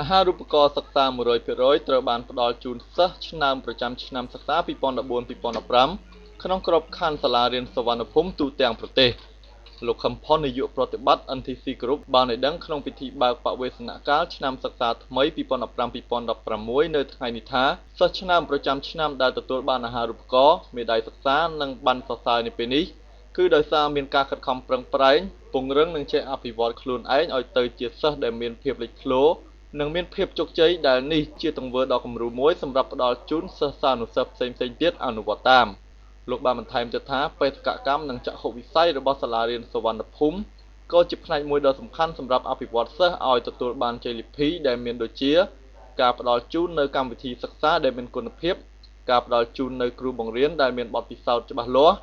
អាហារូបករណ៍សិក្សា 100% ត្រូវបានផ្ដល់ជូនសិស្សឆ្នើមប្រចាំឆ្នាំសិក្សា 2014-2015 ក្នុងក្របខ័ណ្ឌសាលារៀនសុវណ្ណភូមិទូទាំងប្រទេស លោកខឹមផុន នាយកប្រតិបត្តិ NTC Group បានឲ្យដឹងក្នុងពិធីបើកបវេសនកាលឆ្នាំសិក្សាថ្មី 2015-2016 នៅថ្ងៃនេះថាសិស្សឆ្នើមប្រចាំឆ្នាំដែលទទួលបានអាហារូបករណ៍មេដាយសិក្សានិងប័ណ្ណសរសើរនាពេលនេះគឺដោយសារមានការខិតខំប្រឹងប្រែងពង្រឹងនិងចេះអភិវឌ្ឍខ្លួនឯងឲ្យទៅជាសិស្សដែលមានភាពលេចធ្លោនិងមានភាពជោគជ័យដែលនេះជាទង្វើដ៏គំរូមួយសម្រាប់ផ្ដល់ជូនសិស្សានុសិស្សផ្សេងៗទៀតអនុវត្តតាមលោកបានបន្ថែមទៀតថាបេសកកម្មនិងចក្ខុវិស័យរបស់សាលារៀនសុវណ្ណភូមិក៏ជាផ្នែកមួយដ៏សំខាន់សម្រាប់អភិវឌ្ឍសិស្សឲ្យទទួលបានជ័យលាភីដែលមានដូចជាការផ្ដល់ជូននៅកម្មវិធីសិក្សាដែលមានគុណភាពការផ្ដល់ជូននៅគ្រូបង្រៀនដែលមានបទពិសោធន៍ច្បាស់លាស់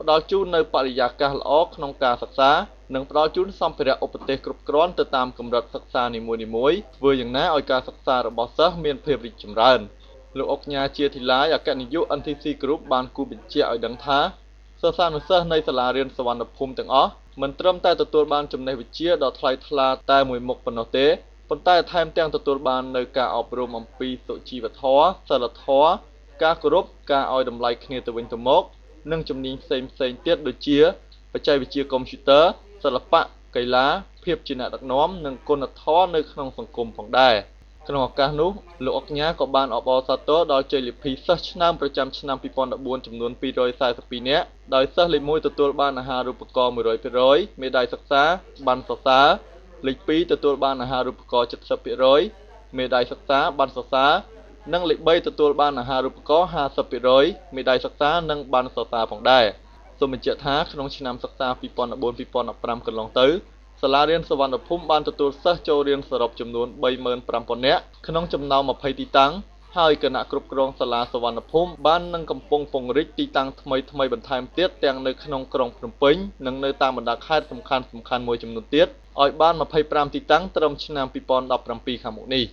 ផ្ដល់ជូននៅបរិយាកាសល្អក្នុងការសិក្សានិងផ្ដល់ជូនសម្ភារៈឧបទេសគ្រប់គ្រាន់ទៅតាមកម្រិតសិក្សានីមួយៗធ្វើយ៉ាងណាឲ្យការសិក្សារបស់សិស្សមានភាពរីកចម្រើនលោកអុកញ៉ាជាធីឡាយអគ្គនាយក NTC Group បានគូបញ្ជាក់ឲ្យដឹងថាសិស្សានុសិស្សនៃសាលារៀនសុវណ្ណភូមិទាំងអស់មិនត្រឹមតែទទួលបានចំណេះវិជ្ជាដ៏ថ្លៃថ្លាតែមួយមុខប៉ុណ្ណោះទេប៉ុន្តែថែមទាំងទទួលបាននូវការអប់រំអំពីសុជីវធម៌សីលធម៌ការគោរពការឲ្យតម្លៃគ្នាទៅវិញទៅមកនិងជំនាញផ្សេងៗទៀតដូចជាបច្ចេកវិទ្យាកុំព្យូទ័រសិល្បៈកីឡាភាពជាអ្នកដឹកនាំនិងគុណធម៌នៅក្នុងសង្គមផងដែរក្នុងឱកាសនោះលោកអុកញ៉ាក៏បានអបអរសាទរដល់ជ័យលាភីសិស្សឆ្នើមប្រចាំឆ្នាំ 2014 ចំនួន 242 នាក់ដោយសិស្សលេខ 1 ទទួលបានអាហារូបករណ៍ 100% មេដាយសិក្សាប័ណ្ណសរសើរលេខ 2 ទទួលបានអាហារូបករណ៍ 70% មេដាយសិក្សាប័ណ្ណសរសើរនិងលេខ 3 ទទួលបានអាហារូបករណ៍ 50% មេដាយសិក្សានិងប័ណ្ណសរសើរផងដែរសូមបញ្ជាក់ថាក្នុងឆ្នាំសិក្សា 2014-2015 កន្លងទៅសាលារៀនសុវណ្ណភូមិបានទទួលសិស្សចូលរៀនសរុបចំនួន 35,000 នាក់ក្នុងចំណោម 20 ទីតាំងហើយគណៈគ្រប់គ្រងសាលាសុវណ្ណភូមិបាននឹងកំពុងពង្រីកទីតាំងថ្មីៗបន្ថែមទៀតទាំងនៅក្នុងក្រុងភ្នំពេញនិងនៅតាមបណ្ដាខេត្តសំខាន់ៗមួយចំនួនទៀតឲ្យបាន 25 ទីតាំងត្រឹមឆ្នាំ 2017 ខាងមុខនេះ